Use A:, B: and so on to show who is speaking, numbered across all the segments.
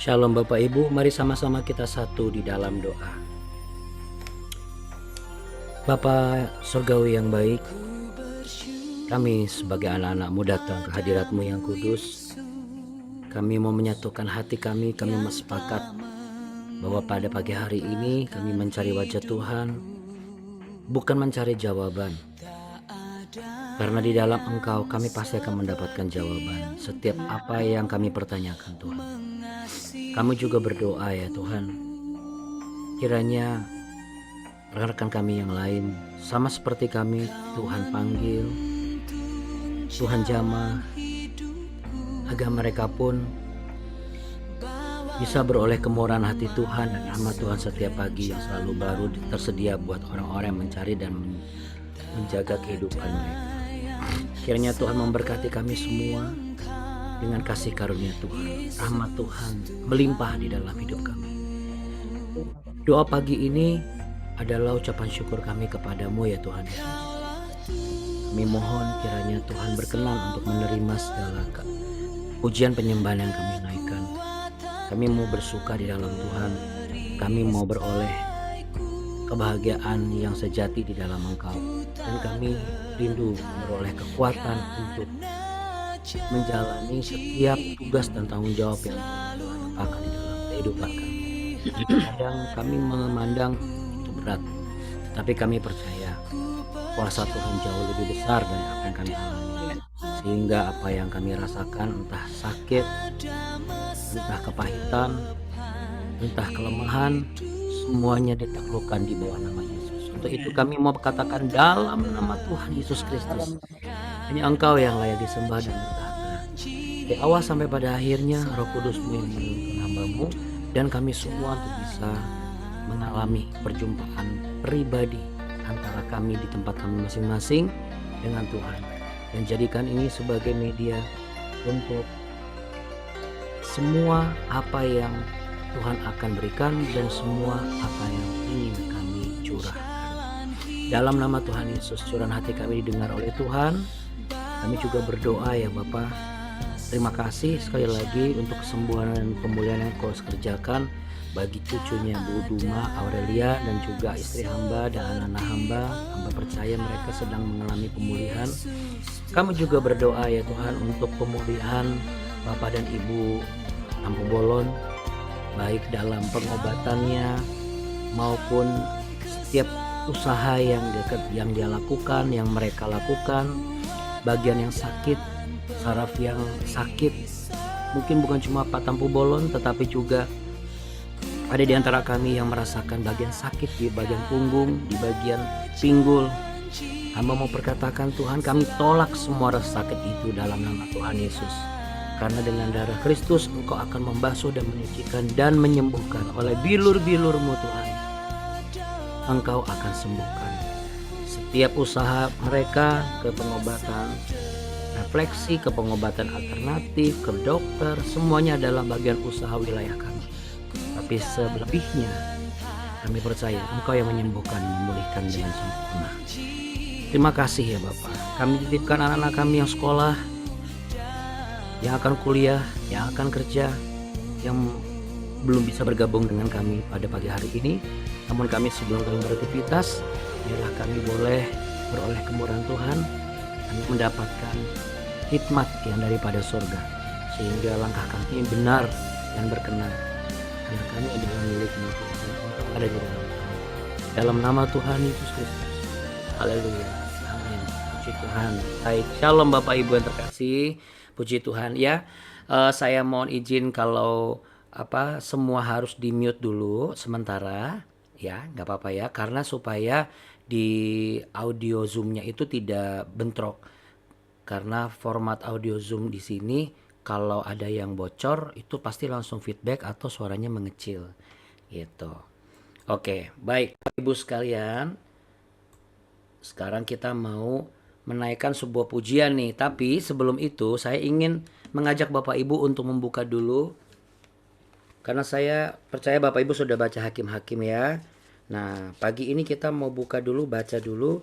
A: Shalom Bapak Ibu, mari sama-sama kita satu di dalam doa. Bapa Surgawi yang baik, kami sebagai anak-anak-Mu datang ke hadirat-Mu yang kudus. Kami mau menyatukan hati kami mau sepakat bahwa pada pagi hari ini kami mencari wajah Tuhan, bukan mencari jawaban. Karena di dalam Engkau kami pasti akan mendapatkan jawaban setiap apa yang kami pertanyakan Tuhan. Kami juga berdoa ya Tuhan, kiranya rekan-rekan kami yang lain sama seperti kami Tuhan panggil, Tuhan jamah, agar mereka pun bisa beroleh kemurahan hati Tuhan dan rahmat Tuhan setiap pagi yang selalu baru tersedia buat orang-orang yang mencari dan menjaga kehidupan mereka. Kiranya Tuhan memberkati kami semua dengan kasih karunia Tuhan, rahmat Tuhan melimpah di dalam hidup kami. Doa pagi ini adalah ucapan syukur kami kepadamu ya Tuhan Yesus. Kami mohon kiranya Tuhan berkenan untuk menerima segala pujian penyembahan yang kami naikkan. Kami mau bersuka di dalam Tuhan. Kami mau beroleh kebahagiaan yang sejati di dalam Engkau. Dan kami rindu memperoleh kekuatan untuk menjalani setiap tugas dan tanggung jawab yang Tuhan letakkan di dalam kehidupan kami. Kadang kami memandang itu berat, tapi kami percaya kuasa Tuhan jauh lebih besar dari apa yang kami alami. Sehingga apa yang kami rasakan, entah sakit, entah kepahitan, entah kelemahan, semuanya ditaklukkan di bawah nama Yesus. Untuk itu kami mau katakan dalam nama Tuhan Yesus Kristus, hanya Engkau yang layak disembah dan bertahta. Dari awal sampai pada akhirnya Roh Kudus-Mu yang menuntun hamba-Mu dan kami semua untuk bisa mengalami perjumpaan pribadi antara kami di tempat kami masing-masing dengan Tuhan. Dan jadikan ini sebagai media untuk semua apa yang Tuhan akan berikan dan semua apa yang ingin kami curahkan. Dalam nama Tuhan Yesus, curahan hati kami didengar oleh Tuhan. Kami juga berdoa ya Bapa, Terima kasih sekali lagi untuk kesembuhan dan pemulihan yang Kau kerjakan bagi cucunya Bu Duma Aurelia dan juga istri hamba dan anak-anak hamba. Hamba percaya mereka sedang mengalami pemulihan. Kami juga berdoa ya Tuhan untuk pemulihan Bapak dan Ibu Tampu Bolon, baik dalam pengobatannya maupun setiap usaha yang dia lakukan, yang mereka lakukan, bagian yang sakit, saraf yang sakit, mungkin bukan cuma Pak Tampu Bolon tetapi juga ada di antara kami yang merasakan bagian sakit di bagian punggung, di bagian pinggul. Hamba mau perkatakan Tuhan, kami tolak semua rasa sakit itu dalam nama Tuhan Yesus. Karena dengan darah Kristus Engkau akan membasuh dan menyucikan dan menyembuhkan. Oleh bilur-bilur-Mu Tuhan, Engkau akan sembuhkan setiap usaha mereka ke pengobatan refleksi, ke pengobatan alternatif, ke dokter. Semuanya adalah bagian usaha wilayah kami. Tapi selebihnya kami percaya Engkau yang menyembuhkan, memulihkan dengan sempurna. Terima kasih ya Bapak. Kami titipkan anak-anak kami yang sekolah, yang akan kuliah, yang akan kerja, yang belum bisa bergabung dengan kami pada pagi hari ini. Namun kami sebelum kami beraktivitas, biarlah kami boleh beroleh kemurahan Tuhan, kami mendapatkan hikmat yang daripada surga, sehingga langkah kami benar dan berkenan. Karena kami adalah milik-Mu Tuhan, Engkau ada di dalam kami. Dalam nama Tuhan Yesus Kristus. Haleluya. Amin. Puji Tuhan. Baik, shalom Bapak Ibu yang terkasih. Puji Tuhan ya. Saya mohon izin kalau semua harus di mute dulu sementara ya, nggak apa-apa ya, karena supaya di audio Zoom-nya itu tidak bentrok. Karena format audio Zoom di sini kalau ada yang bocor itu pasti langsung feedback atau suaranya mengecil gitu. Oke, baik Ibu sekalian. Sekarang kita mau menaikkan sebuah pujian nih, tapi sebelum itu saya ingin mengajak Bapak Ibu untuk membuka dulu. Karena saya percaya Bapak Ibu sudah baca Hakim-Hakim ya. Nah, pagi ini kita mau baca dulu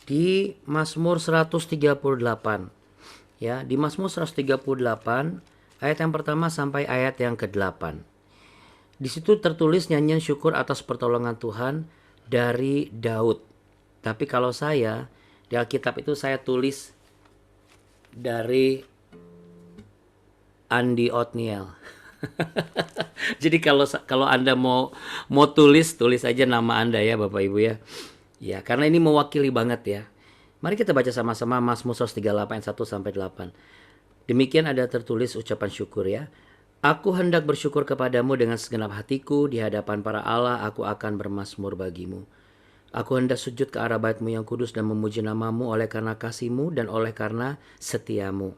A: di Mazmur 138. Ya, di Mazmur 138 ayat yang pertama sampai ayat yang ke-8. Di situ tertulis nyanyian syukur atas pertolongan Tuhan dari Daud. Tapi kalau saya di Alkitab itu saya tulis dari Andi Otniel. Jadi kalau Anda mau tulis aja nama Anda ya Bapak Ibu ya. Ya, karena ini mewakili banget ya. Mari kita baca sama-sama Mazmur 138 ayat 1 sampai 8. Demikian ada tertulis ucapan syukur ya. Aku hendak bersyukur kepadamu dengan segenap hatiku, di hadapan para Allah aku akan bermazmur bagimu. Aku hendak sujud ke arah bait-Mu yang kudus dan memuji nama-Mu oleh karena kasih-Mu dan oleh karena setia-Mu.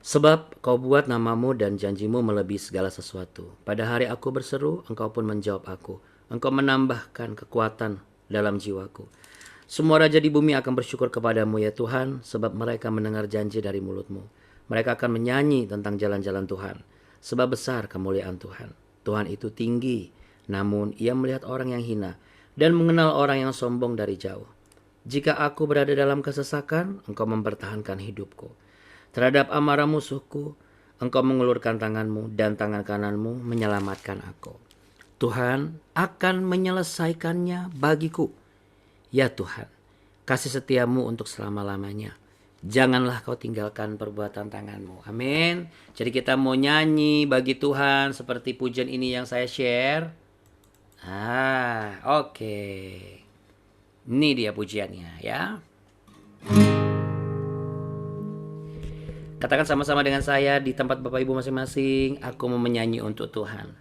A: Sebab Kau buat nama-Mu dan janji-Mu melebihi segala sesuatu. Pada hari aku berseru, Engkau pun menjawab aku. Engkau menambahkan kekuatan dalam jiwaku. Semua raja di bumi akan bersyukur kepadamu ya Tuhan, sebab mereka mendengar janji dari mulut-Mu. Mereka akan menyanyi tentang jalan-jalan Tuhan, sebab besar kemuliaan Tuhan. Tuhan itu tinggi, namun Ia melihat orang yang hina, dan mengenal orang yang sombong dari jauh. Jika aku berada dalam kesesakan, Engkau mempertahankan hidupku. Terhadap amarah musuhku, Engkau mengulurkan tangan-Mu, dan tangan kanan-Mu menyelamatkan aku. Tuhan akan menyelesaikannya bagiku. Ya Tuhan, kasih setia-Mu untuk selama-lamanya. Janganlah Kau tinggalkan perbuatan tangan-Mu. Amin. Jadi kita mau nyanyi bagi Tuhan seperti pujian ini yang saya share. Oke. Ini dia pujiannya ya. Katakan sama-sama dengan saya di tempat Bapak Ibu masing-masing. Aku mau menyanyi untuk Tuhan.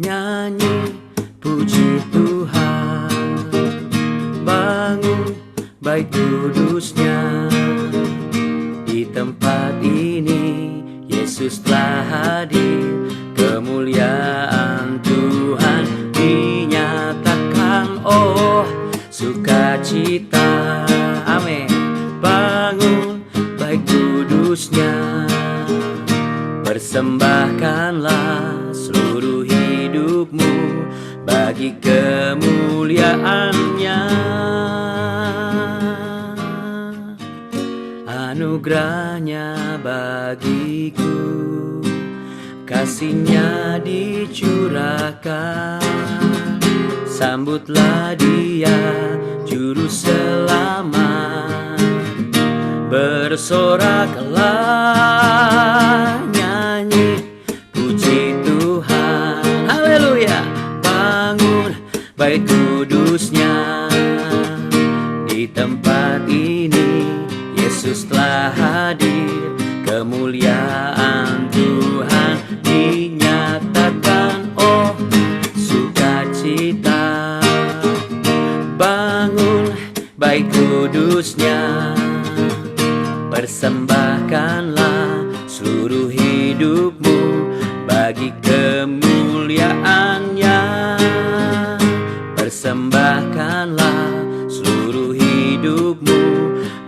A: Nyanyi puji Tuhan, bangun bait kudusnya. Di tempat ini Yesus telah hadir, kemuliaan Tuhan dinyatakan. Oh, sukacita, amin. Bangun bait kudusnya, persembahkanlah seluruh hidupmu bagi kemuliaannya. Anugerahnya bagiku, kasihnya dicurahkan. Sambutlah dia, juru selamat. Bersoraklah, nyanyi puji Tuhan. Haleluya. Bangun bait kudusnya. Di tempat ini Yesus telah hadir. Kemuliaan Tuhan dinyatakan. Oh, sukacita. Bangun bait kudusnya. Persembahkanlah seluruh hidupmu bagi kemuliaannya. Persembahkanlah seluruh hidupmu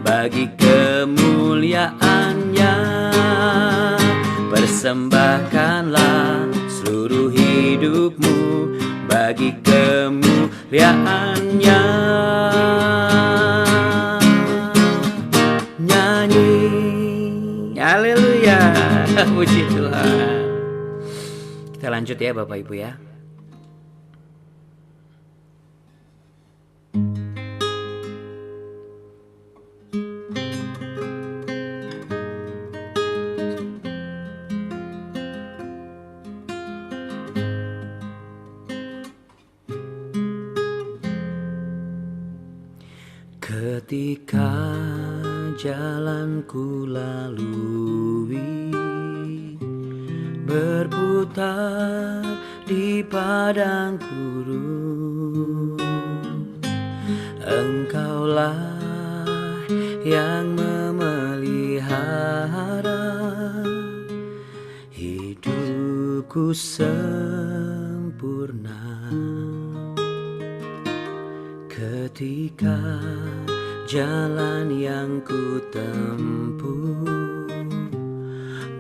A: bagi kemuliaannya. Persembahkanlah seluruh hidupmu bagi kemuliaannya. Haleluya, puji Tuhan. Kita lanjut ya Bapak Ibu ya. Ketika jalanku lalui berputar di padang gurun, Engkaulah yang memelihara hidupku sempurna. Ketika jalan yang ku tempuh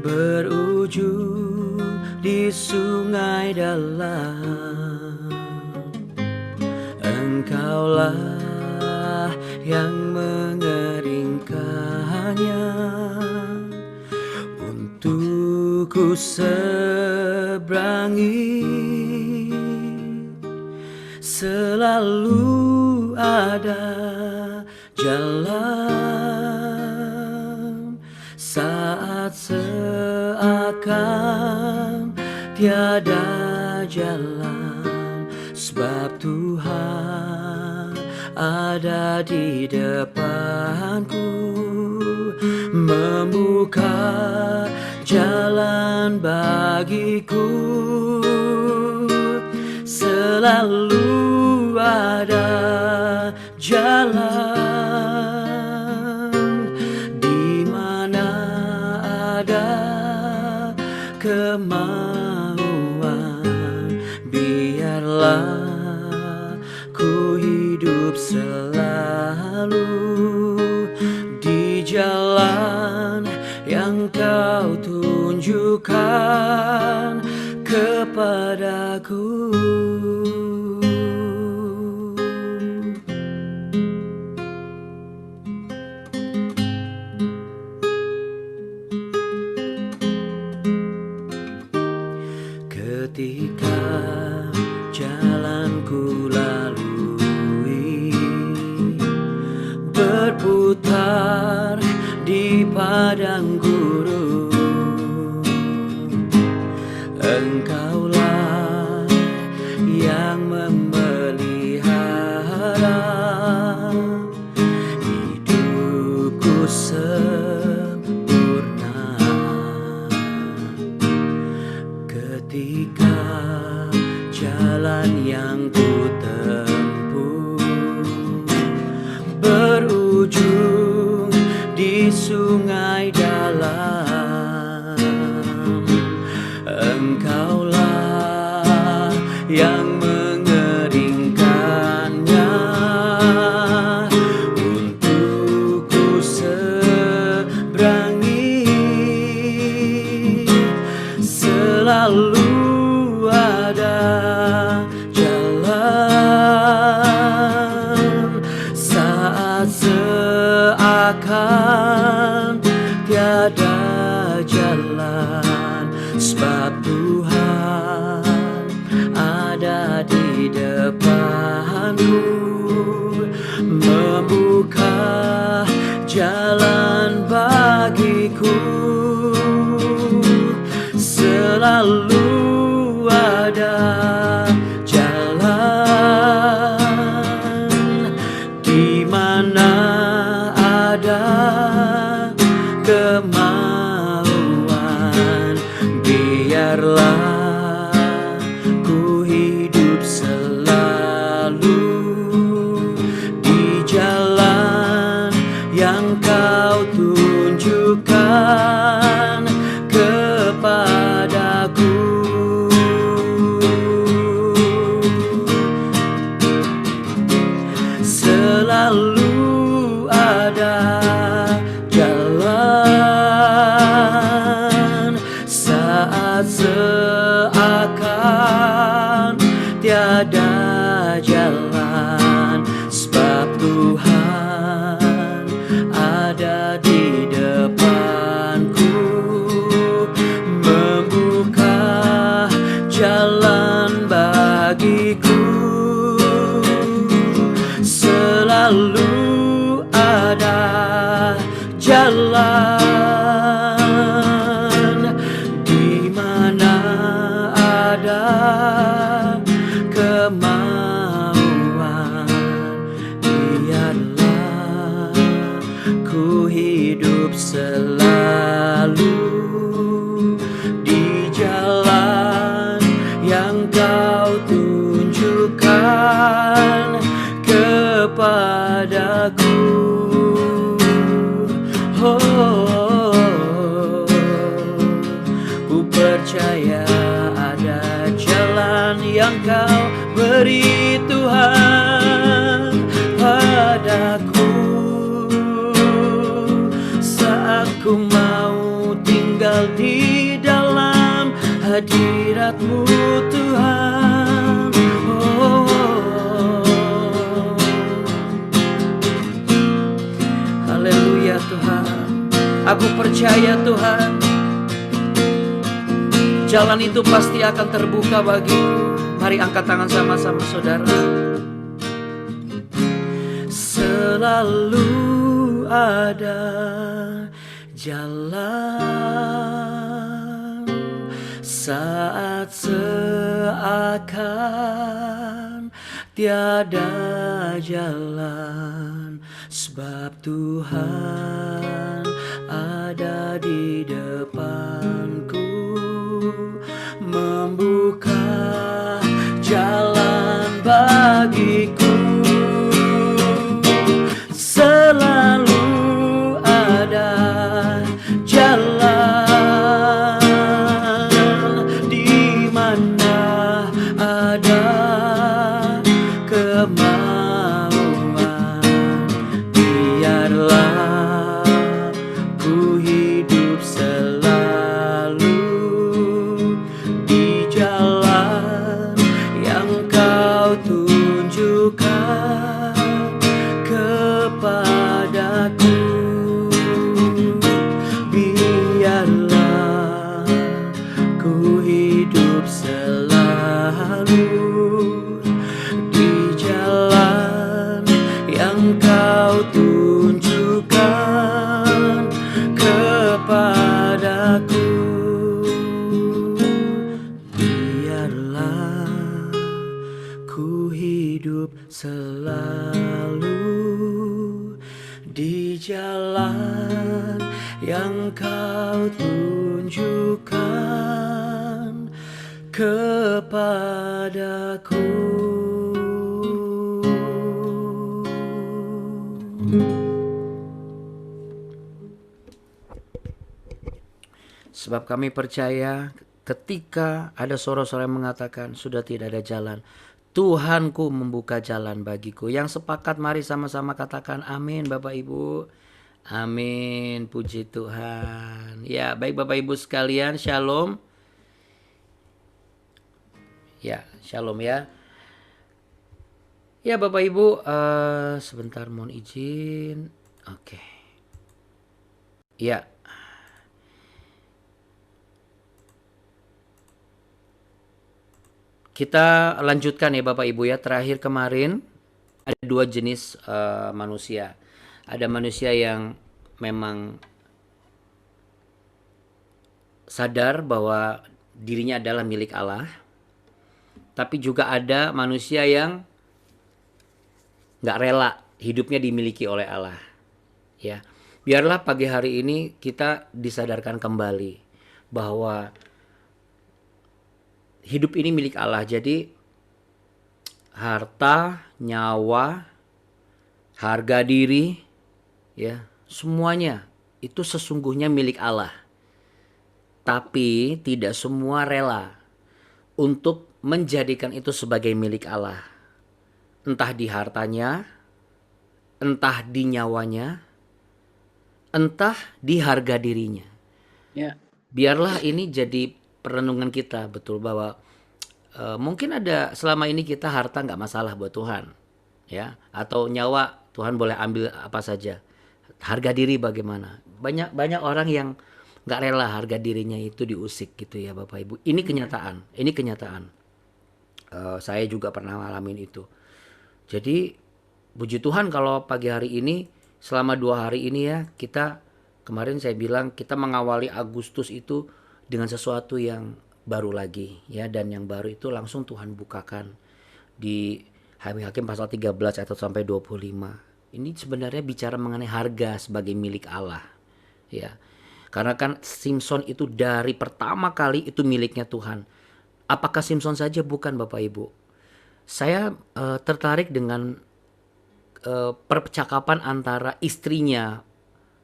A: berujung di sungai dalam, Engkaulah yang mengeringkannya untuk ku seberangi. Selalu ada jalan saat seakan tiada jalan, sebab Tuhan ada di depanku, membuka jalan bagiku. Selalu ada jalan di mana ada kemauan. Biarlah ku hidup selalu di jalan yang Kau tunjukkan kepadaku. Ketika jalanku lalui berputar di padang gurun, Engkaulah yang memelihara hidupku sempurna. Ketika jalan yang ku tempuh berujung di sungai dalam, akan tiada jalan, sebab Tuhan ada di depanku, membuka jalan bagiku. Selalu ada jalan, di mana ada kemauan, biarlah ku hidup selalu di jalan yang Kau tunjukkan kepadaku. Selalu ada jalan saat seakan tiada jalan, sebab Tuhan ada di depanku, membuka jalan bagiku. Selalu ada jalan, di mana ada kemauan, biarlah ku hidup selalu di jalan yang Kau tunjukkan kepadaku. Oh, ku percaya ada jalan yang Kau beri Tuhan padaku, saat ku mau tinggal di dalam hadirat-Mu Tuhan. Haleluya Tuhan, aku percaya Tuhan, jalan itu pasti akan terbuka bagiku. Mari angkat tangan sama-sama saudara. Selalu ada jalan saat seakan tiada jalan, sebab Tuhan ada di depanku, membuka jalan bagiku. Selalu ada jalan, di mana ada kemauan, biarlah ku hidup selalu di jalan yang Kau tunjukkan kepadaku. Biarlah ku hidup selalu di jalan yang Kau tunjukkan kepadaku. Biarlah ku hidup selalu di jalan yang Kau tunjukkan kepadaku. Sebab kami percaya ketika ada suara-suara yang mengatakan sudah tidak ada jalan, Tuhanku membuka jalan bagiku. Yang sepakat mari sama-sama katakan amin Bapak Ibu. Amin, puji Tuhan. Ya, baik Bapak Ibu sekalian, shalom. Ya, shalom ya. Ya Bapak Ibu, sebentar mohon izin. Oke. Ya, kita lanjutkan ya Bapak Ibu ya. Terakhir kemarin ada dua jenis manusia. Ada manusia yang memang sadar bahwa dirinya adalah milik Allah, tapi juga ada manusia yang nggak rela hidupnya dimiliki oleh Allah. Ya, biarlah pagi hari ini kita disadarkan kembali bahwa hidup ini milik Allah. Jadi harta, nyawa, harga diri, ya semuanya itu sesungguhnya milik Allah. Tapi tidak semua rela untuk menjadikan itu sebagai milik Allah. Entah di hartanya, entah di nyawanya, entah di harga dirinya.
B: Ya.
A: Biarlah ini jadi perenungan kita betul bahwa mungkin ada selama ini kita harta nggak masalah buat Tuhan, ya, atau nyawa Tuhan boleh ambil apa saja. Harga diri bagaimana? Banyak banyak orang yang nggak rela harga dirinya itu diusik gitu ya Bapak Ibu. Ini kenyataan, ini kenyataan. Saya juga pernah ngalamin itu. Jadi puji Tuhan kalau pagi hari ini selama 2 hari ini ya kita kemarin saya bilang kita mengawali Agustus itu dengan sesuatu yang baru lagi ya, dan yang baru itu langsung Tuhan bukakan di Hakim pasal 13 ayat 1 sampai 25. Ini sebenarnya bicara mengenai harga sebagai milik Allah ya. Karena kan Simpson itu dari pertama kali itu miliknya Tuhan. Apakah Simpson saja? Bukan Bapak Ibu. Saya tertarik dengan percakapan antara istrinya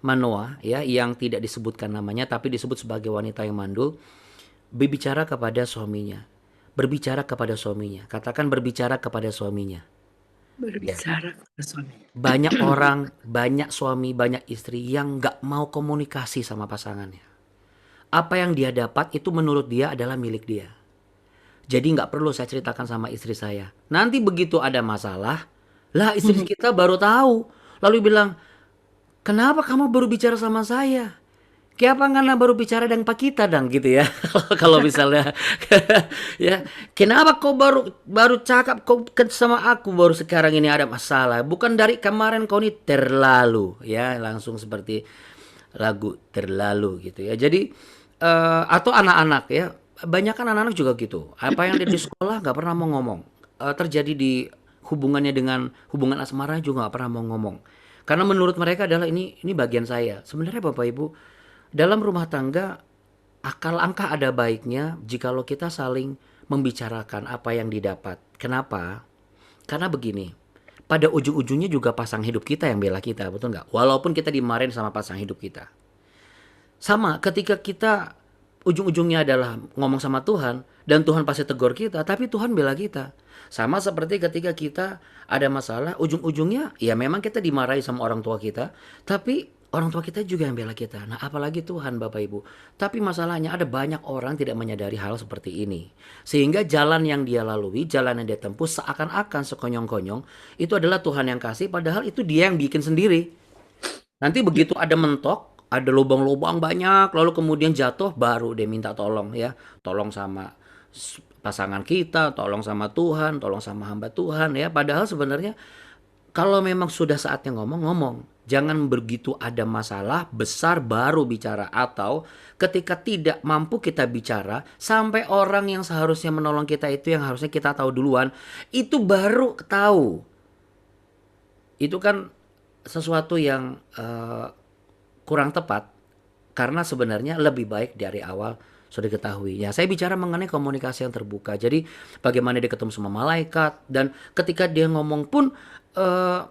A: Manoah ya, yang tidak disebutkan namanya tapi disebut sebagai wanita yang mandul, berbicara kepada suaminya. Berbicara kepada suaminya. Katakan berbicara kepada suaminya. Ya.
B: Berbicara ke suami.
A: Banyak orang, banyak suami, banyak istri yang nggak mau komunikasi sama pasangannya. Apa yang dia dapat itu menurut dia adalah milik dia. Jadi nggak perlu saya ceritakan sama istri saya. Nanti begitu ada masalah, lah istri kita baru tahu. Lalu bilang, kenapa kamu baru bicara sama saya? Kenapa karena baru bicara dengan Pak kita dong gitu ya. Kalau misalnya ya, kenapa kau baru baru cakap kau sama aku baru sekarang ini ada masalah. Bukan dari kemarin kau ini terlalu ya, langsung seperti lagu terlalu gitu ya. Jadi atau anak-anak ya, banyak kan anak-anak juga gitu. Apa yang ada di sekolah nggak pernah mau ngomong. Terjadi di hubungannya dengan hubungan asmara juga nggak pernah mau ngomong. Karena menurut mereka adalah ini bagian saya. Sebenarnya Bapak Ibu, dalam rumah tangga alangkah ada baiknya jikalau kita saling membicarakan apa yang didapat. Kenapa? Karena begini, pada ujung-ujungnya juga pasang hidup kita yang bela kita, betul nggak? Walaupun kita dimarahin sama pasang hidup kita. Sama ketika kita ujung-ujungnya adalah ngomong sama Tuhan dan Tuhan pasti tegur kita, tapi Tuhan bela kita. Sama seperti ketika kita ada masalah, ujung-ujungnya ya memang kita dimarahi sama orang tua kita, tapi orang tua kita juga yang bela kita. Nah, apalagi Tuhan Bapak Ibu. Tapi masalahnya ada banyak orang tidak menyadari hal seperti ini. Sehingga jalan yang dia lalui, jalan yang dia tempuh seakan-akan sekonyong-konyong, itu adalah Tuhan yang kasih, padahal itu dia yang bikin sendiri. Nanti begitu ada mentok, ada lubang-lubang banyak, lalu kemudian jatuh, baru dia minta tolong ya. Tolong sama pasangan kita, tolong sama Tuhan, tolong sama hamba Tuhan ya. Padahal sebenarnya kalau memang sudah saatnya ngomong, ngomong. Jangan begitu ada masalah besar baru bicara, atau ketika tidak mampu kita bicara sampai orang yang seharusnya menolong kita itu yang harusnya kita tahu duluan itu baru tahu. Itu kan sesuatu yang kurang tepat, karena sebenarnya lebih baik dari awal sudah diketahui. Ya, saya bicara mengenai komunikasi yang terbuka. Jadi bagaimana dia ketemu sama malaikat, dan ketika dia ngomong pun eh,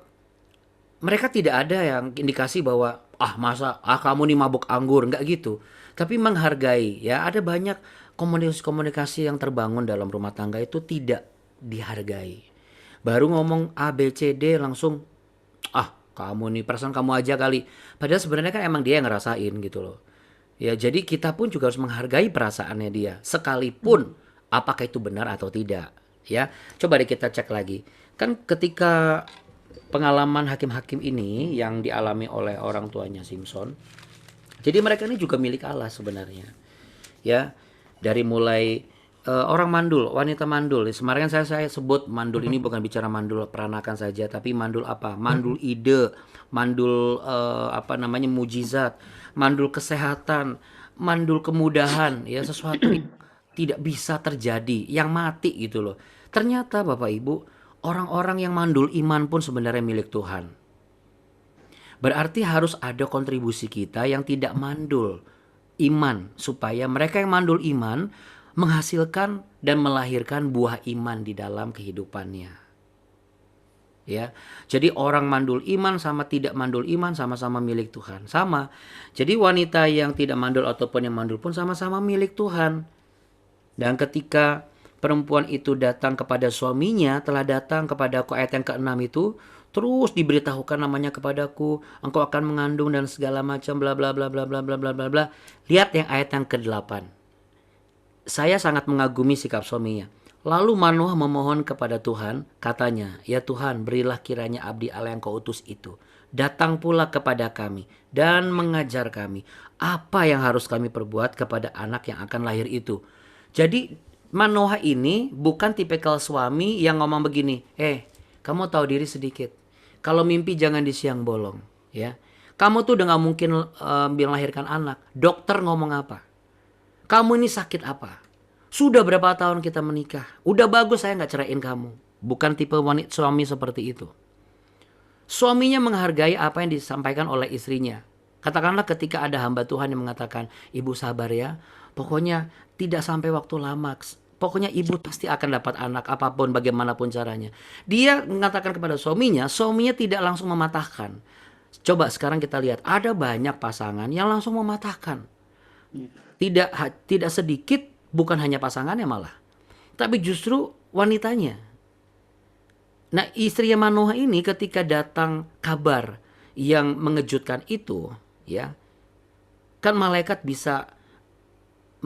A: mereka tidak ada yang indikasi bahwa masa kamu nih mabuk anggur, nggak gitu. Tapi menghargai ya, ada banyak komunikasi yang terbangun dalam rumah tangga itu tidak dihargai. Baru ngomong A B C D langsung kamu nih perasaan kamu aja kali. Padahal sebenarnya kan emang dia yang ngerasain gitu loh. Ya, jadi kita pun juga harus menghargai perasaannya dia, sekalipun apakah itu benar atau tidak. Ya, coba deh kita cek lagi. Kan ketika pengalaman hakim-hakim ini yang dialami oleh orang tuanya Simpson, Jadi mereka ini juga milik Allah sebenarnya. Ya, dari mulai orang mandul, wanita mandul. Kemarin kan saya sebut mandul ini bukan bicara mandul peranakan saja, tapi mandul apa? Mandul ide, mandul apa namanya mujizat, mandul kesehatan, mandul kemudahan, ya sesuatu yang tidak bisa terjadi, yang mati gitu loh. Ternyata Bapak Ibu, orang-orang yang mandul iman pun sebenarnya milik Tuhan. Berarti harus ada kontribusi kita yang tidak mandul iman, supaya mereka yang mandul iman menghasilkan dan melahirkan buah iman di dalam kehidupannya. Ya, jadi orang mandul iman sama tidak mandul iman sama-sama milik Tuhan. Sama. Jadi wanita yang tidak mandul ataupun yang mandul pun sama-sama milik Tuhan. Dan ketika perempuan itu datang kepada suaminya, telah datang kepadaku, ayat yang ke-6 itu, terus diberitahukan namanya kepadaku, engkau akan mengandung dan segala macam bla bla bla bla bla bla bla bla bla. Lihat yang ayat yang ke-8. Saya sangat mengagumi sikap suaminya. Lalu Manoah memohon kepada Tuhan, katanya, "Ya Tuhan, berilah kiranya abdi Allah yang kau utus itu datang pula kepada kami dan mengajar kami apa yang harus kami perbuat kepada anak yang akan lahir itu." Jadi Manoah ini bukan tipikal suami yang ngomong begini, kamu tahu diri sedikit. Kalau mimpi jangan di siang bolong, ya. Kamu tuh udah gak mungkin melahirkan anak. Dokter ngomong apa? Kamu ini sakit apa? Sudah berapa tahun kita menikah? Udah bagus saya gak ceraiin kamu. Bukan tipe wanita suami seperti itu. Suaminya menghargai apa yang disampaikan oleh istrinya. Katakanlah ketika ada hamba Tuhan yang mengatakan, "Ibu sabar ya, pokoknya tidak sampai waktu lama. Pokoknya ibu pasti akan dapat anak apapun bagaimanapun caranya." Dia mengatakan kepada suaminya, suaminya tidak langsung mematahkan. Coba sekarang kita lihat, ada banyak pasangan yang langsung mematahkan. Tidak sedikit, bukan hanya pasangannya malah, tapi justru wanitanya. Nah, istrinya Manoah ini ketika datang kabar yang mengejutkan itu, ya, kan malaikat bisa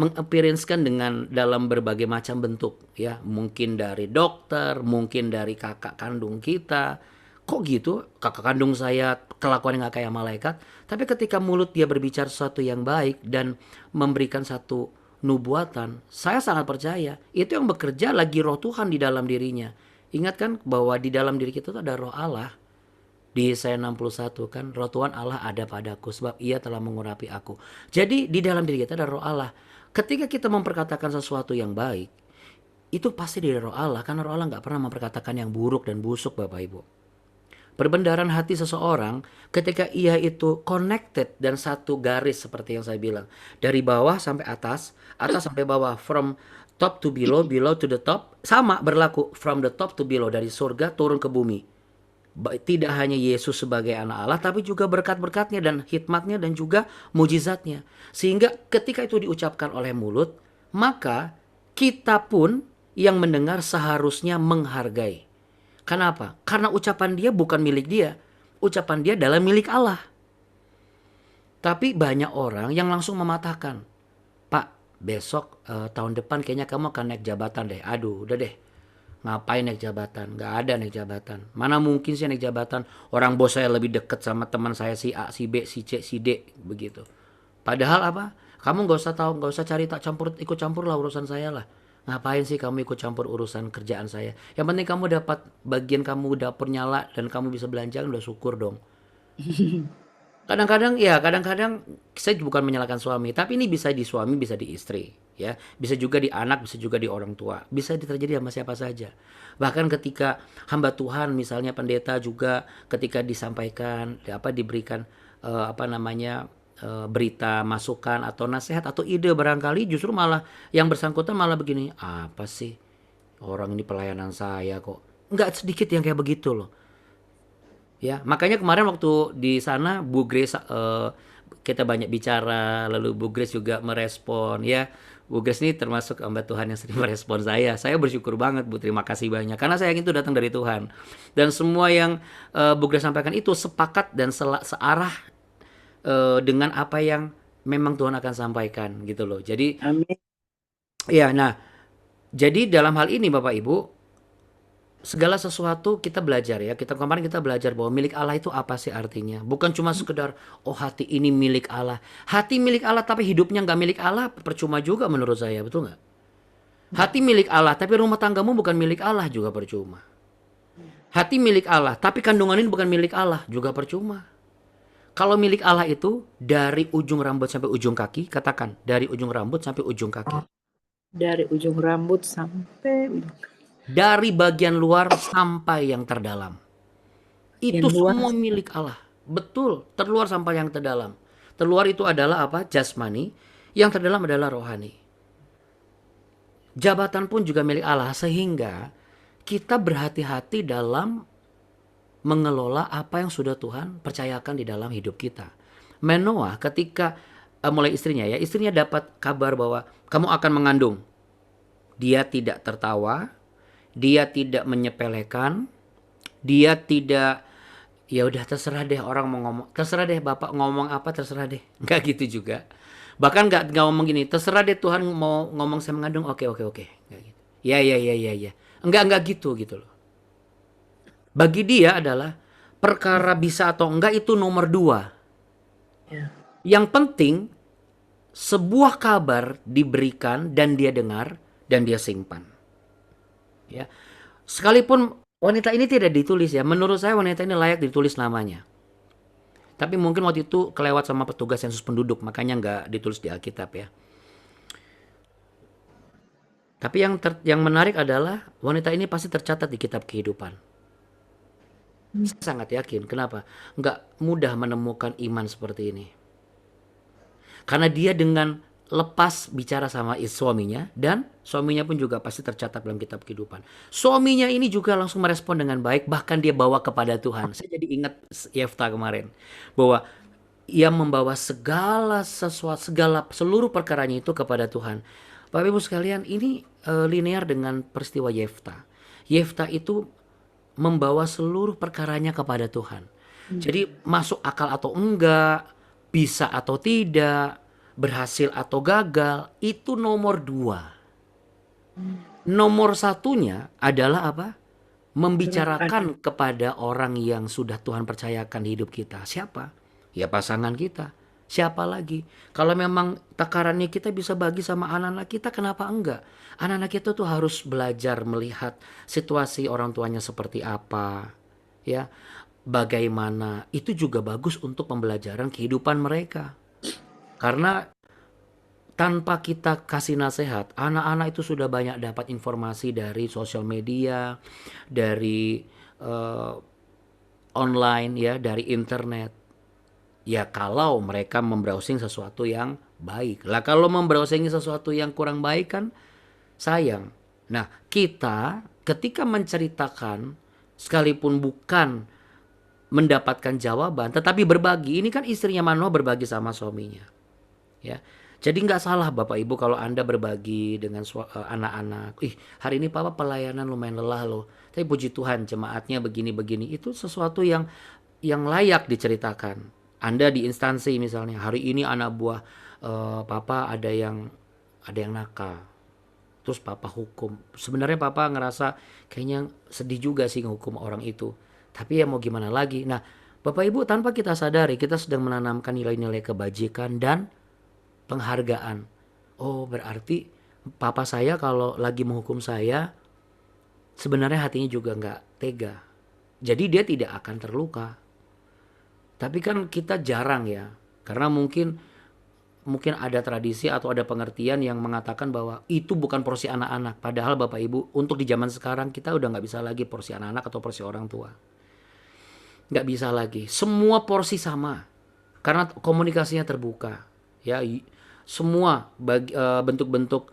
A: mengappearance-kan dengan dalam berbagai macam bentuk, ya. Mungkin dari dokter, mungkin dari kakak kandung kita. Kok gitu? Kakak kandung saya kelakuan nggak kayak malaikat. Tapi ketika mulut dia berbicara sesuatu yang baik dan memberikan satu nubuatan, saya sangat percaya itu yang bekerja lagi roh Tuhan di dalam dirinya. Ingat kan bahwa di dalam diri kita tuh ada roh Allah. Di Yesaya 61 kan, roh Tuhan Allah ada padaku sebab ia telah mengurapi aku. Jadi di dalam diri kita ada roh Allah. Ketika kita memperkatakan sesuatu yang baik, itu pasti dari roh Allah. Karena roh Allah gak pernah memperkatakan yang buruk dan busuk Bapak Ibu. Perbendaharaan hati seseorang ketika ia itu connected dan satu garis seperti yang saya bilang. Dari bawah sampai atas, atas sampai bawah. From top to below, below to the top. Sama berlaku from the top to below. Dari surga turun ke bumi. Tidak hanya Yesus sebagai anak Allah, tapi juga berkat-berkatnya dan hikmatnya dan juga mujizatnya. Sehingga ketika itu diucapkan oleh mulut, maka kita pun yang mendengar seharusnya menghargai. Kenapa? Karena ucapan dia bukan milik dia. Ucapan dia adalah milik Allah. Tapi banyak orang yang langsung mematahkan. "Pak, besok tahun depan kayaknya kamu akan naik jabatan deh." Aduh, udah deh. Ngapain naik jabatan? Gak ada naik jabatan. Mana mungkin sih naik jabatan? Orang bos saya lebih deket sama teman saya si A, si B, si C, si D. Begitu. Padahal apa? Kamu gak usah tahu, gak usah cari ikut campur lah urusan saya lah. Ngapain sih kamu ikut campur urusan kerjaan saya? Yang penting kamu dapat bagian kamu dapur nyala dan kamu bisa belanja, udah syukur dong. Kadang-kadang saya bukan menyalahkan suami, tapi ini bisa di suami, bisa di istri, ya. Bisa juga di anak, bisa juga di orang tua. Bisa terjadi sama siapa saja. Bahkan ketika hamba Tuhan misalnya pendeta juga ketika disampaikan diberikan berita, masukan atau nasihat atau ide barangkali justru malah yang bersangkutan malah begini, "Apa sih? Orang ini pelayanan saya kok." Nggak sedikit yang kayak begitu loh. Ya, makanya kemarin waktu di sana Bu Grace kita banyak bicara, lalu Bu Grace juga merespon ya. Bu Grace ini termasuk hamba Tuhan yang sering merespon saya. Saya bersyukur banget Bu, terima kasih banyak. Karena saya yakin itu datang dari Tuhan. Dan semua yang Bu Grace sampaikan itu sepakat dan searah dengan apa yang memang Tuhan akan sampaikan gitu loh. Jadi
B: Amin.
A: ya, nah, jadi dalam hal ini Bapak Ibu, segala sesuatu kita belajar ya. Kemarin kita belajar bahwa milik Allah itu apa sih artinya? Bukan cuma sekedar oh hati ini milik Allah. Hati milik Allah tapi hidupnya nggak milik Allah percuma juga menurut saya, betul nggak? Hati milik Allah tapi rumah tanggamu bukan milik Allah juga percuma. Hati milik Allah tapi kandungan ini bukan milik Allah juga percuma. Kalau milik Allah itu dari ujung rambut sampai ujung kaki, katakan dari ujung rambut sampai ujung kaki.
B: Dari ujung rambut sampai ujung kaki.
A: Dari bagian luar sampai yang terdalam. Itu
B: Yang luar
A: semua milik Allah. Betul, terluar sampai yang terdalam. Terluar itu adalah apa? Jasmani. Yang terdalam adalah rohani. Jabatan pun juga milik Allah, sehingga kita berhati-hati dalam mengelola apa yang sudah Tuhan percayakan di dalam hidup kita. Manoah ketika mulai istrinya dapat kabar bahwa kamu akan mengandung. Dia tidak tertawa, dia tidak menyepelekan, dia tidak ya udah terserah deh orang mau ngomong, terserah deh bapak ngomong apa terserah deh, nggak gitu juga. Bahkan nggak ngomong gini, terserah deh Tuhan mau ngomong saya mengandung, oke oke oke, nggak gitu. Ya ya ya ya ya, enggak gitu gitu loh. Bagi dia adalah perkara bisa atau enggak itu nomor dua.
B: ya.
A: Yang penting sebuah kabar diberikan dan dia dengar dan dia simpan. Ya, sekalipun wanita ini tidak ditulis ya, menurut saya wanita ini layak ditulis namanya. Tapi mungkin waktu itu kelewat sama petugas sensus penduduk, makanya nggak ditulis di Alkitab ya. Tapi yang menarik adalah wanita ini pasti tercatat di kitab kehidupan. Saya sangat yakin. Kenapa? Nggak mudah menemukan iman seperti ini. Karena dia dengan lepas bicara sama suaminya, dan suaminya pun juga pasti tercatat dalam kitab kehidupan. Suaminya ini juga langsung merespon dengan baik, bahkan dia bawa kepada Tuhan. Saya jadi ingat Yefta kemarin bahwa ia membawa segala sesuatu, seluruh perkaranya itu kepada Tuhan. Bapak Ibu sekalian, ini linear dengan peristiwa Yefta. Yefta itu membawa seluruh perkaranya kepada Tuhan. Jadi masuk akal atau enggak, bisa atau tidak, berhasil atau gagal, itu nomor dua. Nomor satunya adalah apa? Membicarakan kepada orang yang sudah Tuhan percayakan hidup kita. Siapa? Ya pasangan kita. Siapa lagi? Kalau memang takarannya kita bisa bagi sama anak-anak kita, kenapa enggak? Anak-anak kita tuh harus belajar melihat situasi orang tuanya seperti apa. Ya, bagaimana. Itu juga bagus untuk pembelajaran kehidupan mereka. Karena tanpa kita kasih nasihat, anak-anak itu sudah banyak dapat informasi dari sosial media, dari online ya, dari internet. Ya kalau mereka membrowsing sesuatu yang baik. Lah kalau membrowsing sesuatu yang kurang baik kan sayang. Nah, kita ketika menceritakan sekalipun bukan mendapatkan jawaban tetapi berbagi, ini kan istrinya Manoah berbagi sama suaminya. Ya. Jadi nggak salah Bapak Ibu kalau Anda berbagi dengan anak-anak. Ih, hari ini Papa pelayanan lumayan lelah loh. Tapi puji Tuhan jemaatnya begini-begini. Itu sesuatu yang layak diceritakan. Anda di instansi misalnya, hari ini anak buah Papa ada yang nakal. Terus Papa hukum. Sebenarnya Papa ngerasa kayaknya sedih juga sih ngehukum orang itu. Tapi ya mau gimana lagi. Nah, Bapak Ibu tanpa kita sadari kita sedang menanamkan nilai-nilai kebajikan dan penghargaan. Oh, berarti papa saya kalau lagi menghukum saya sebenarnya hatinya juga nggak tega. Jadi dia tidak akan terluka. Tapi kan kita jarang ya. Karena mungkin ada tradisi atau ada pengertian yang mengatakan bahwa itu bukan porsi anak-anak. Padahal Bapak Ibu, untuk di zaman sekarang kita udah nggak bisa lagi porsi anak-anak atau porsi orang tua. Nggak bisa lagi. Semua porsi sama. Karena komunikasinya terbuka. Ya, semua bentuk-bentuk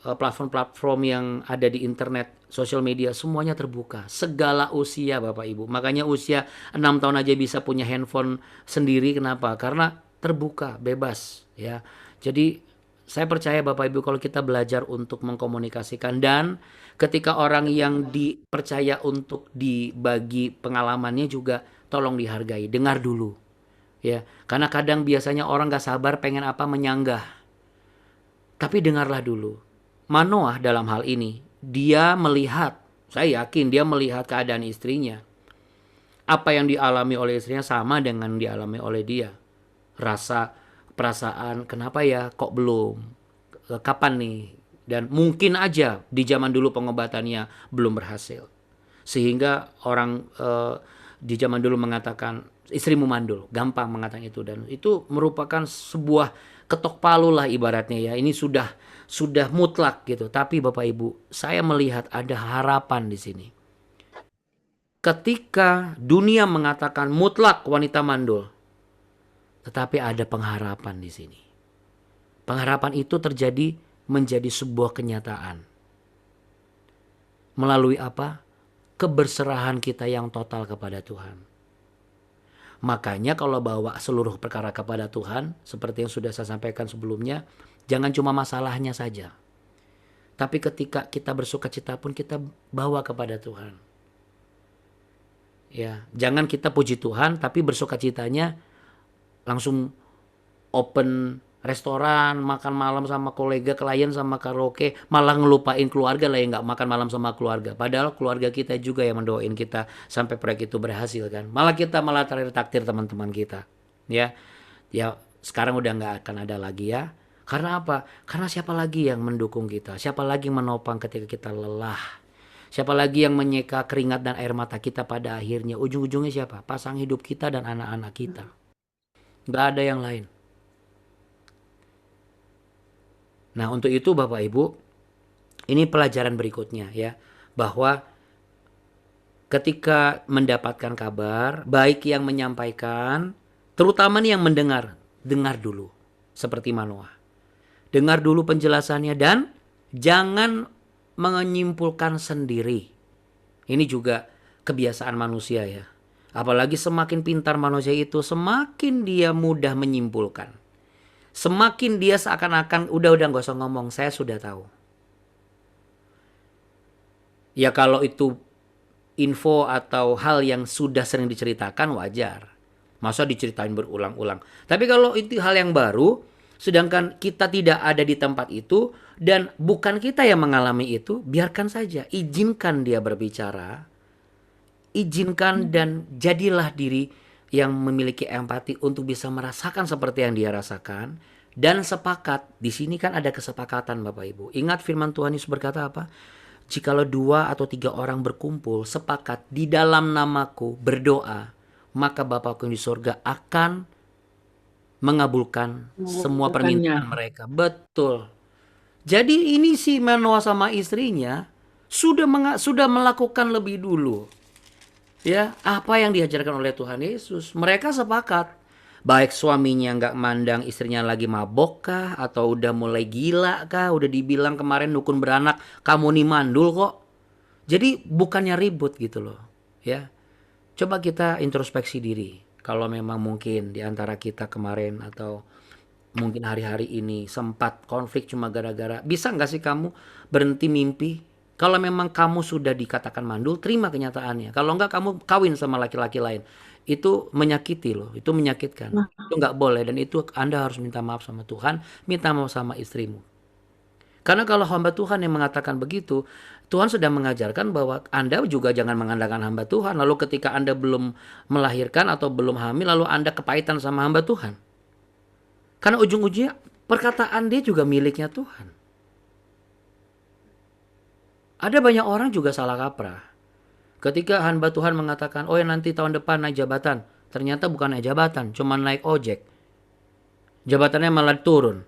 A: platform-platform yang ada di internet, sosial media, semuanya terbuka. Segala usia Bapak Ibu. Makanya usia 6 tahun aja bisa punya handphone sendiri. Kenapa? Karena terbuka, bebas. Ya. Jadi saya percaya Bapak Ibu kalau kita belajar untuk mengkomunikasikan, dan ketika orang yang dipercaya untuk dibagi pengalamannya juga tolong dihargai. Dengar dulu. Ya, karena kadang biasanya orang gak sabar pengen apa menyanggah. Tapi dengarlah dulu. Manoah dalam hal ini, dia melihat Saya yakin dia melihat keadaan istrinya. Apa yang dialami oleh istrinya sama dengan dialami oleh dia. Rasa, perasaan, kenapa ya kok belum? Kapan nih? Dan mungkin aja di zaman dulu pengobatannya belum berhasil. Sehingga orang di zaman dulu mengatakan istrimu mandul, gampang mengatakan itu, dan itu merupakan sebuah ketok palu lah ibaratnya ya. Ini sudah mutlak gitu. Tapi Bapak Ibu, saya melihat ada harapan di sini. Ketika dunia mengatakan mutlak wanita mandul, tetapi ada pengharapan di sini. Pengharapan itu terjadi menjadi sebuah kenyataan. Melalui apa? Keberserahan kita yang total kepada Tuhan. Makanya kalau bawa seluruh perkara kepada Tuhan, seperti yang sudah saya sampaikan sebelumnya, jangan cuma masalahnya saja. Tapi ketika kita bersuka cita pun kita bawa kepada Tuhan. Ya, jangan kita puji Tuhan tapi bersuka citanya langsung open restoran, makan malam sama kolega, klien sama karaoke, malah ngelupain keluarga lah, yang nggak makan malam sama keluarga. Padahal keluarga kita juga yang mendoain kita sampai proyek itu berhasil kan. Malah kita malah traktir teman-teman kita. Ya, sekarang udah nggak akan ada lagi ya. Karena apa? Karena siapa lagi yang mendukung kita? Siapa lagi yang menopang ketika kita lelah? Siapa lagi yang menyeka keringat dan air mata kita pada akhirnya? Ujung-ujungnya siapa? Pasang hidup kita dan anak-anak kita. Nggak ada yang lain. Nah, untuk itu Bapak Ibu, ini pelajaran berikutnya ya. Bahwa ketika mendapatkan kabar, baik yang menyampaikan, terutama nih yang mendengar, dengar dulu. Seperti Manoah. Dengar dulu penjelasannya dan jangan menyimpulkan sendiri. Ini juga kebiasaan manusia ya. Apalagi semakin pintar manusia itu, semakin dia mudah menyimpulkan. Semakin dia seakan-akan udah gak usah ngomong, saya sudah tahu. Ya kalau itu info atau hal yang sudah sering diceritakan wajar. Masa diceritain berulang-ulang. Tapi kalau itu hal yang baru, sedangkan kita tidak ada di tempat itu dan bukan kita yang mengalami itu, biarkan saja. Izinkan dia berbicara. Izinkan dan jadilah diri yang memiliki empati untuk bisa merasakan seperti yang dia rasakan. Dan sepakat, di sini kan ada kesepakatan Bapak Ibu. Ingat firman Tuhan Yesus berkata apa? Jikalau 2 atau 3 orang berkumpul, sepakat di dalam namaku berdoa, maka Bapakku yang di surga akan mengabulkan semua permintaan mereka. Betul. Jadi ini si Manoah sama istrinya sudah melakukan lebih dulu. Ya, apa yang diajarkan oleh Tuhan Yesus. Mereka sepakat. Baik suaminya nggak mandang istrinya lagi mabok kah, atau udah mulai gila kah, udah dibilang kemarin dukun beranak, kamu nih mandul kok. Jadi bukannya ribut gitu loh. Ya, coba kita introspeksi diri. Kalau memang mungkin di antara kita kemarin atau mungkin hari-hari ini sempat konflik cuma gara-gara, bisa nggak sih kamu berhenti mimpi? Kalau memang kamu sudah dikatakan mandul, terima kenyataannya. Kalau enggak, kamu kawin sama laki-laki lain. Itu menyakiti loh, itu menyakitkan. Itu nggak boleh, dan itu Anda harus minta maaf sama Tuhan, minta maaf sama istrimu. Karena kalau hamba Tuhan yang mengatakan begitu, Tuhan sudah mengajarkan bahwa Anda juga jangan mengandalkan hamba Tuhan. Lalu ketika Anda belum melahirkan atau belum hamil, lalu Anda kepahitan sama hamba Tuhan. Karena ujung-ujungnya perkataan dia juga miliknya Tuhan. Ada banyak orang juga salah kaprah. Ketika hamba Tuhan mengatakan, oh ya nanti tahun depan naik jabatan. Ternyata bukan naik jabatan, cuma naik ojek. Jabatannya malah turun.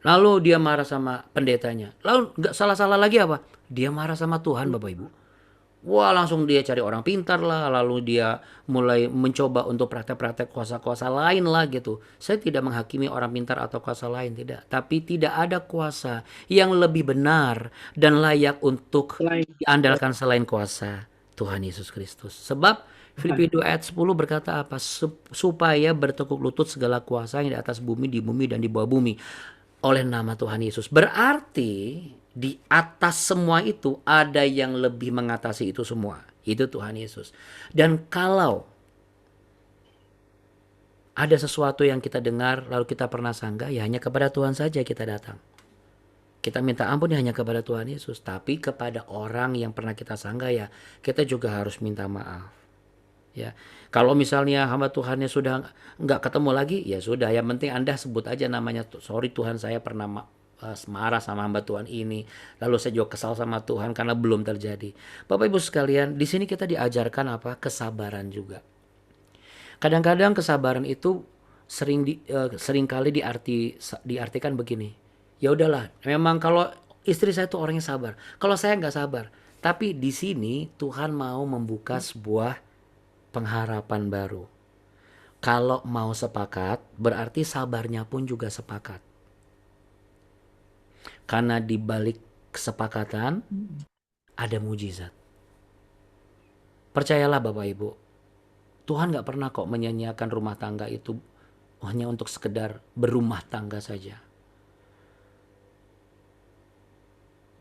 A: Lalu dia marah sama pendetanya. Lalu gak salah-salah lagi apa? Dia marah sama Tuhan Bapak Ibu. Wah, langsung dia cari orang pintar lah. Lalu dia mulai mencoba untuk praktek-praktek kuasa-kuasa lain lah gitu. Saya tidak menghakimi orang pintar atau kuasa lain, tidak. Tapi tidak ada kuasa yang lebih benar dan layak untuk diandalkan selain kuasa Tuhan Yesus Kristus. Sebab Filipi 2 ayat 10 berkata apa? Supaya bertekuk lutut segala kuasa yang di atas bumi, di bumi, dan di bawah bumi. Oleh nama Tuhan Yesus. Berarti di atas semua itu ada yang lebih mengatasi itu semua. Itu Tuhan Yesus. Dan kalau ada sesuatu yang kita dengar lalu kita pernah sanggah, ya hanya kepada Tuhan saja kita datang. Kita minta ampun ya hanya kepada Tuhan Yesus, tapi kepada orang yang pernah kita sanggah ya kita juga harus minta maaf. Ya, kalau misalnya hamba Tuhannya sudah nggak ketemu lagi, ya sudah. Yang penting Anda sebut aja namanya, sorry Tuhan saya pernah marah sama hamba Tuhan ini, lalu saya juga kesal sama Tuhan karena belum terjadi. Bapak Ibu sekalian, di sini kita diajarkan apa? Kesabaran juga. Kadang-kadang kesabaran itu sering kali diartikan begini. Ya udahlah, memang kalau istri saya tuh orangnya sabar. Kalau saya nggak sabar. Tapi di sini Tuhan mau membuka sebuah pengharapan baru. Kalau mau sepakat, berarti sabarnya pun juga sepakat. Karena di balik kesepakatan ada mujizat. Percayalah Bapak Ibu, Tuhan gak pernah kok menyanyiakan rumah tangga itu hanya untuk sekedar berumah tangga saja.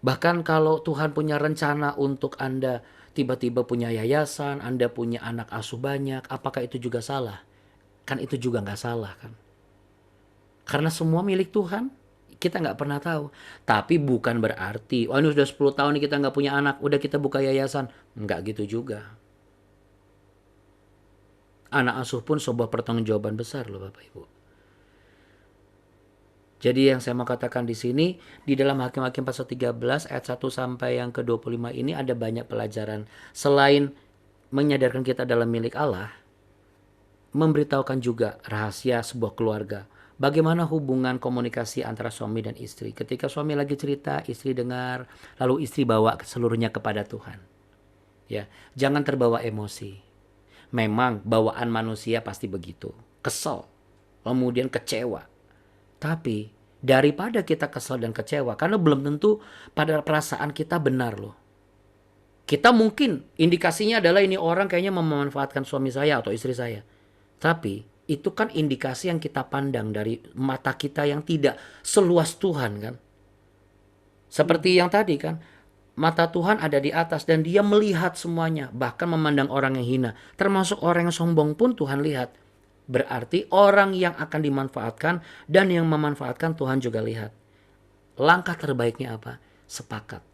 A: Bahkan kalau Tuhan punya rencana untuk Anda tiba-tiba punya yayasan, Anda punya anak asuh banyak, apakah itu juga salah? Kan itu juga gak salah kan? Karena semua milik Tuhan, kita gak pernah tahu. Tapi bukan berarti, ini sudah 10 tahun nih kita gak punya anak, udah kita buka yayasan. Enggak gitu juga. Anak asuh pun sebuah pertanggungjawaban besar loh Bapak Ibu. Jadi yang saya mau katakan di sini, di dalam Hakim-Hakim pasal 13 ayat 1 sampai yang ke-25 ini ada banyak pelajaran. Selain menyadarkan kita dalam milik Allah, memberitahukan juga rahasia sebuah keluarga. Bagaimana hubungan komunikasi antara suami dan istri. Ketika suami lagi cerita, istri dengar, lalu istri bawa seluruhnya kepada Tuhan. Ya, jangan terbawa emosi. Memang bawaan manusia pasti begitu. Kesel, kemudian kecewa. Tapi daripada kita kesel dan kecewa, karena belum tentu pada perasaan kita benar loh. Kita mungkin indikasinya adalah ini orang kayaknya memanfaatkan suami saya atau istri saya. Tapi itu kan indikasi yang kita pandang dari mata kita yang tidak seluas Tuhan kan. Seperti yang tadi kan. Mata Tuhan ada di atas dan dia melihat semuanya. Bahkan memandang orang yang hina. Termasuk orang yang sombong pun Tuhan lihat. Berarti orang yang akan dimanfaatkan dan yang memanfaatkan Tuhan juga lihat. Langkah terbaiknya apa? Sepakat.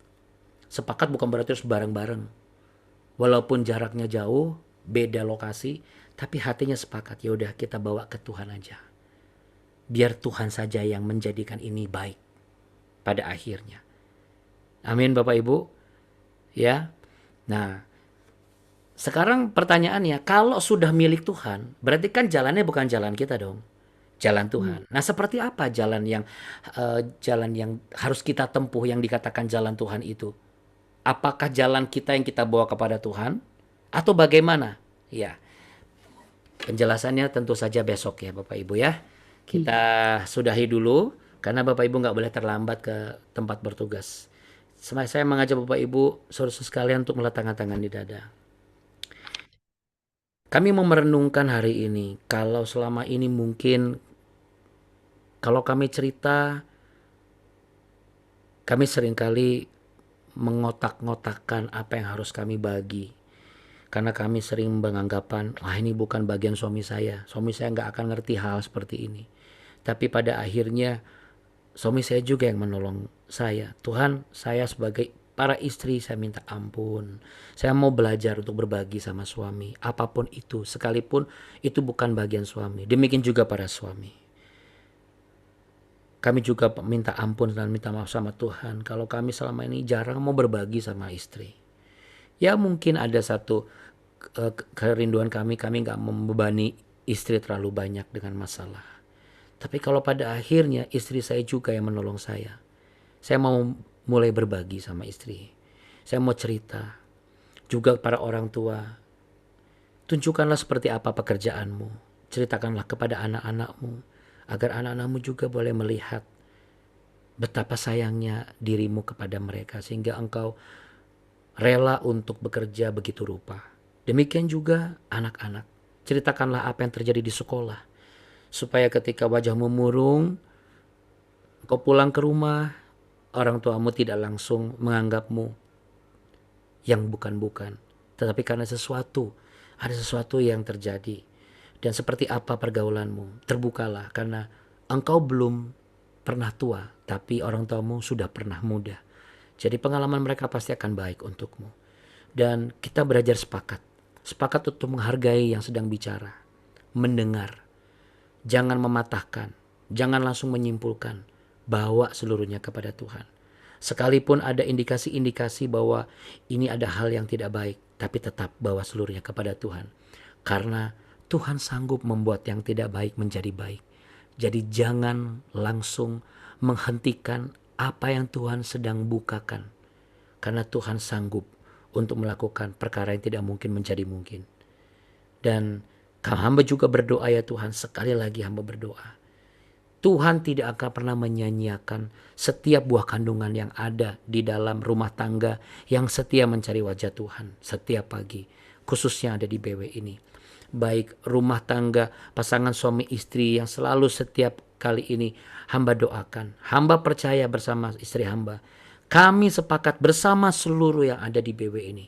A: Sepakat bukan berarti harus bareng-bareng. Walaupun jaraknya jauh, beda lokasi, tapi hatinya sepakat. Ya udah kita bawa ke Tuhan aja. Biar Tuhan saja yang menjadikan ini baik pada akhirnya. Amin Bapak Ibu. Ya. Nah, sekarang pertanyaannya, kalau sudah milik Tuhan, berarti kan jalannya bukan jalan kita dong. Jalan Tuhan. Nah, seperti apa jalan yang harus kita tempuh yang dikatakan jalan Tuhan itu? Apakah jalan kita yang kita bawa kepada Tuhan atau bagaimana? Ya. Penjelasannya tentu saja besok ya Bapak Ibu ya. Kita sudahi dulu karena Bapak Ibu nggak boleh terlambat ke tempat bertugas. Saya mengajak Bapak Ibu, saudara sekalian untuk meletakkan tangan di dada. Kami mau merenungkan hari ini, kalau selama ini mungkin, kalau kami cerita, kami seringkali mengotak-ngotakkan apa yang harus kami bagi. Karena kami sering beranggapan, ini bukan bagian suami saya nggak akan ngerti hal seperti ini. Tapi pada akhirnya, suami saya juga yang menolong saya. Tuhan, saya sebagai para istri saya minta ampun. Saya mau belajar untuk berbagi sama suami. Apapun itu, sekalipun itu bukan bagian suami. Demikian juga para suami. Kami juga minta ampun dan minta maaf sama Tuhan. Kalau kami selama ini jarang mau berbagi sama istri. Ya mungkin ada satu kerinduan kami gak membebani istri terlalu banyak dengan masalah. Tapi kalau pada akhirnya istri saya juga yang menolong saya mau mulai berbagi sama istri. Saya mau cerita. Juga para orang tua, tunjukkanlah seperti apa pekerjaanmu. Ceritakanlah kepada anak-anakmu, agar anak-anakmu juga boleh melihat betapa sayangnya dirimu kepada mereka, sehingga engkau rela untuk bekerja begitu rupa. Demikian juga anak-anak. Ceritakanlah apa yang terjadi di sekolah, supaya ketika wajahmu murung, kau pulang ke rumah, orang tuamu tidak langsung menganggapmu yang bukan-bukan. Tetapi karena ada sesuatu yang terjadi. Dan seperti apa pergaulanmu, terbukalah karena engkau belum pernah tua, tapi orang tuamu sudah pernah muda. Jadi pengalaman mereka pasti akan baik untukmu. Dan kita belajar sepakat. Sepakat untuk menghargai yang sedang bicara. Mendengar. Jangan mematahkan. Jangan langsung menyimpulkan. Bawa seluruhnya kepada Tuhan. Sekalipun ada indikasi-indikasi bahwa ini ada hal yang tidak baik, tapi tetap bawa seluruhnya kepada Tuhan. Karena Tuhan sanggup membuat yang tidak baik menjadi baik. Jadi jangan langsung menghentikan apa yang Tuhan sedang bukakan. Karena Tuhan sanggup untuk melakukan perkara yang tidak mungkin menjadi mungkin. Dan hamba juga berdoa ya Tuhan, sekali lagi hamba berdoa. Tuhan tidak akan pernah menyanyiakan setiap buah kandungan yang ada di dalam rumah tangga yang setia mencari wajah Tuhan setiap pagi. Khususnya ada di BW ini. Baik rumah tangga, pasangan suami istri yang selalu setiap kali ini hamba doakan. Hamba percaya bersama istri hamba. Kami sepakat bersama seluruh yang ada di BW ini.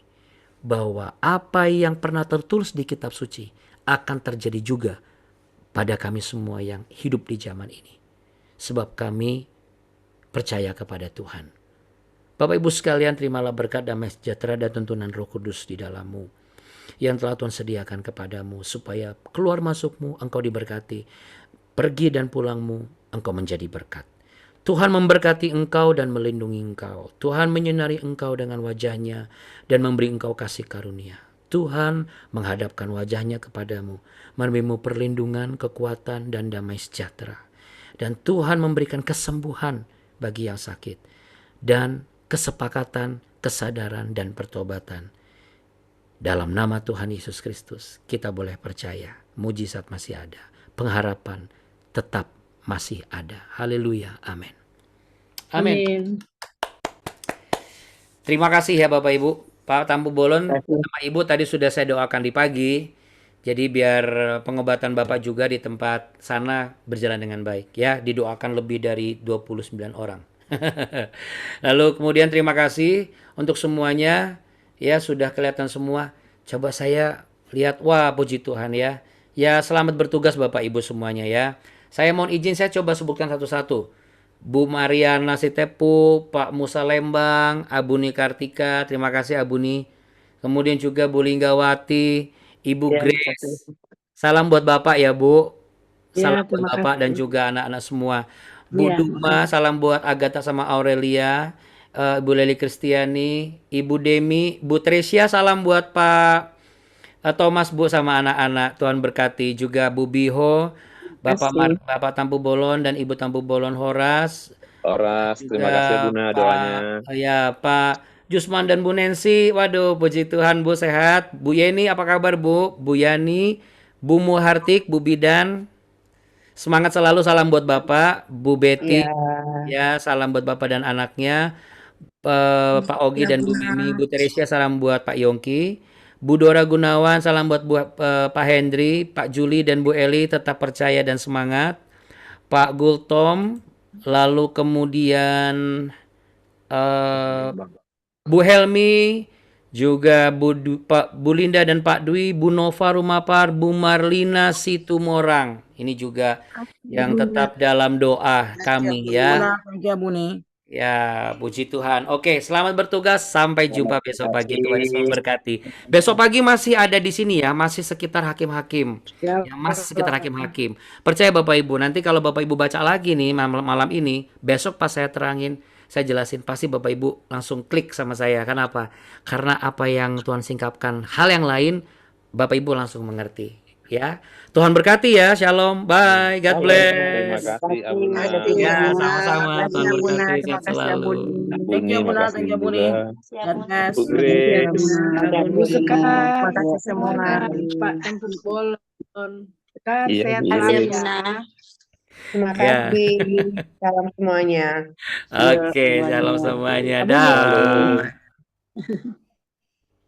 A: Bahwa apa yang pernah tertulis di kitab suci akan terjadi juga pada kami semua yang hidup di zaman ini. Sebab kami percaya kepada Tuhan. Bapak Ibu sekalian, terimalah berkat damai sejahtera dan tuntunan Roh Kudus di dalammu. Yang telah Tuhan sediakan kepadamu, supaya keluar masukmu engkau diberkati, pergi dan pulangmu engkau menjadi berkat. Tuhan memberkati engkau dan melindungi engkau. Tuhan menyinari engkau dengan wajahnya dan memberi engkau kasih karunia. Tuhan menghadapkan wajahnya kepadamu, memberimu perlindungan, kekuatan, dan damai sejahtera. Dan Tuhan memberikan kesembuhan bagi yang sakit, dan kesepakatan, kesadaran, dan pertobatan. Dalam nama Tuhan Yesus Kristus, kita boleh percaya, mujizat masih ada, pengharapan tetap masih ada. Haleluya, amin. Amin. Terima kasih ya Bapak Ibu. Pak Tampu Bolon sama Ibu tadi sudah saya doakan di pagi. Jadi biar pengobatan Bapak juga di tempat sana berjalan dengan baik ya. Didoakan lebih dari 29 orang. Lalu kemudian terima kasih untuk semuanya. Ya sudah kelihatan semua. Coba saya lihat. Wah puji Tuhan ya. Ya selamat bertugas Bapak Ibu semuanya ya. Saya mohon izin saya coba sebutkan satu-satu. Bu Mariana Sitepu, Pak Musa Lembang, Abuni Kartika, terima kasih Abuni. Kemudian juga Bu Linggawati, Ibu
B: Ya,
A: Grace. Salam buat Bapak ya Bu.
B: Ya,
A: Salam buat
B: terima
A: Bapak dan
B: kasih.
A: juga anak-anak semua. Bu
B: Ya,
A: Duma, salam buat Agatha sama Aurelia. Ibu Leli Kristiani, Ibu Demi, Bu Tresia, salam buat Pak Thomas Bu sama anak-anak. Tuhan berkati juga Bu Biho, Bapak Tampu Bolon dan Ibu Tampu Bolon Horas.
C: Horas, terima kasih
A: Juga
C: Buna
A: Pak
C: doanya.
A: ya Pak Jusman dan Bu Nancy. Waduh, puji Tuhan Bu sehat. Bu Yeni apa kabar Bu? Bu Yani, Bu Muhartik, Bu Bidan. Semangat selalu, salam buat Bapak. Bu Betty. Ya, salam buat Bapak dan anaknya. Pak Ogi dan Bu Mimi. Bu Teresia, salam buat Pak Yongki. Bu Dora Gunawan, salam buat Pak Hendri, Pak Juli dan Bu Eli, tetap percaya dan semangat. Pak Gultom, lalu kemudian Bu Helmi, juga Bu Linda dan Pak Dwi, Bu Nova Rumapar, Bu Marlina Situmorang. Ini juga yang tetap dalam doa kami ya. Ya, puji Tuhan. Oke, selamat bertugas. Sampai jumpa besok pagi. Tuhan Yesus memberkati. Besok pagi masih ada di sini ya, masih sekitar hakim-hakim. Ya, masih sekitar hakim-hakim. Percaya Bapak Ibu, nanti kalau Bapak Ibu baca lagi nih malam ini, besok pas saya terangin, saya jelasin, pasti Bapak Ibu langsung klik sama saya. Kenapa? Karena apa yang Tuhan singkapkan, hal yang lain Bapak Ibu langsung mengerti. Ya, Tuhan berkati ya. Shalom, bye, God bless.
C: Terima kasih Abuna.
A: Ya, sama-sama. Tuhan berkati, sehat selalu.
C: Buni, makasih juga. Bu
B: Grace.
C: Grace.
B: Terima kasih semua.
D: Pak Tampu Bolon.
C: Iya,
D: Sehat
C: Bu
D: selalu
C: Grace.
D: ya.
E: Terima
A: Ya.
E: kasih. Salam semuanya.
A: Oke, shalom semuanya.
C: Halo.
A: Dah.